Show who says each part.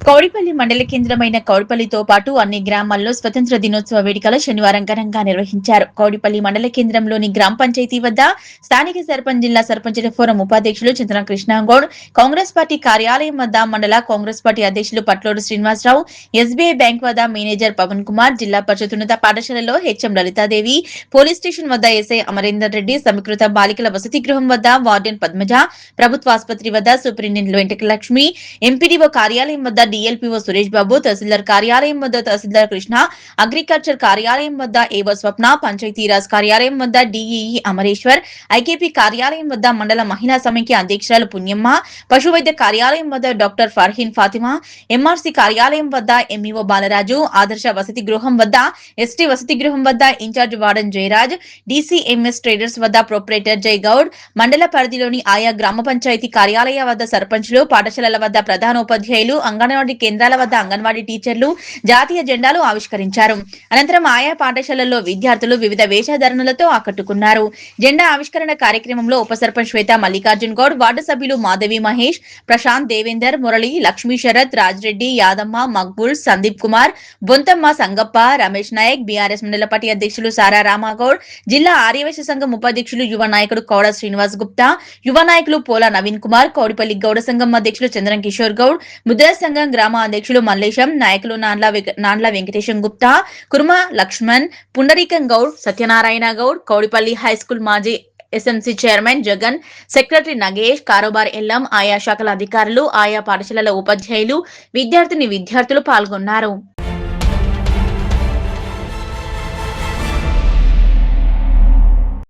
Speaker 1: కౌడిపల్లి మండల కేంద్రమైన కౌడిపల్లితో పాటు అన్ని గ్రామాల్లో స్వతంత్ర దినోత్సవ వేడుకలు శనివారం ఘనంగా నిర్వహించారు. కౌడిపల్లి మండల కేంద్రంలోని గ్రామ పంచాయతీ వద్ద స్థానిక సర్పంచ్, జిల్లా సర్పంచుల ఫోరం ఉపాధ్యక్షులు చింతన కృష్ణగౌడ్, కాంగ్రెస్ పార్టీ కార్యాలయం వద్ద మండల కాంగ్రెస్ పార్టీ అధ్యక్షులు పట్లోడు శ్రీనివాసరావు, ఎస్బీఐ బ్యాంక్ వద్ద మేనేజర్ పవన్ కుమార్, జిల్లా పరిషత్ ఉన్నత పాఠశాలలో హెచ్ఎం లలితాదేవి, పోలీస్ స్టేషన్ వద్ద ఎస్ఐ అమరేందర్ రెడ్డి, సమీకృత బాలికల వసతి గృహం వద్ద వార్డెన్ పద్మజ, ప్రభుత్వ ఆసుపత్రి వద్ద సూపరింటెండెంట్ వెంకటలక్ష్మి, ఎంపీడీఓ కార్యాలయం వద్ద డిఎల్పీఓ సురేష్ బాబు, తహసీల్దార్ కార్యాలయం వద్ద తహసీల్దార్ కృష్ణ, అగ్రికల్చర్ కార్యాలయం వద్ద ఏవో స్వప్న, పంచాయతీరాజ్ కార్యాలయం వద్ద డిఈఈ అమరేశ్వర్, ఐకేపీ కార్యాలయం వద్ద మండల మహిళా సమైక్య అధ్యక్షురాలు పుణ్యమ్మ, పశువైద్య కార్యాలయం వద్ద డాక్టర్ ఫర్హీన్ ఫాతిమా, ఎంఆర్సీ కార్యాలయం వద్ద ఎంఈఓ బాలరాజు, ఆదర్శ వసతి గృహం వద్ద, ఎస్టీ వసతి గృహం వద్ద in-charge warden Jayaraj, DCMS traders వద్ద ప్రొపరేటర్ జై గౌడ్, మండల పరిధిలోని ఆయా గ్రామ పంచాయతీ కార్యాలయ వద్ద సర్పంచులు, పాఠశాలల వద్ద ప్రధానోపాధ్యాయులు, అంగన్వాడీ కేంద్రాల వద్ద అంగన్వాడీ టీచర్లు జాతీయ జెండాలు ఆవిష్కరించారు. అనంతరం ఆయా పాఠశాలల్లో విద్యార్థులు వివిధ వేషధారణలతో ఆకట్టుకున్నారు. జెండా ఆవిష్కరణ కార్యక్రమంలో ఉప సర్పంచ్ శ్వేత మల్లికార్జున్ గౌడ్, వార్డు సభ్యులు మాధవి మహేష్, ప్రశాంత్, దేవేందర్, మురళి, లక్ష్మీ శరత్, రాజ్రెడ్డి, యాదమ్మ, మక్బుల్, సందీప్ కుమార్, బొంతమ్మ, సంగప్ప, రమేష్ నాయక్, బీఆర్ఎస్ మండల పార్టీ అధ్యక్షులు సారా రామాగౌడ్, జిల్లా ఆర్యవైశ్య సంఘం ఉపాధ్యక్షులు యువ నాయకుడు కౌడ శ్రీనివాస్ గుప్తా, యువ నాయకులు పోలా నవీన్ కుమార్, కౌడిపల్లి గౌడ సంఘం అధ్యక్షులు చంద్రం కిషోర్ గౌడ్, ముద్రా సంఘం గ్రామ అధ్యక్షులు మల్లేశం, నాయకులు నాండ్ల వెంకటేశం గుప్తా, కుర్మ లక్ష్మణ్, పుండరీకం గౌడ్, సత్యనారాయణ గౌడ్, కౌడిపల్లి హైస్కూల్ మాజీ SMC chairman Jagan, secretary Nagesh, కారోబార్ ఎల్లం, ఆయా శాఖల అధికారులు, ఆయా పాఠశాలల ఉపాధ్యాయులు, విద్యార్థులు పాల్గొన్నారు.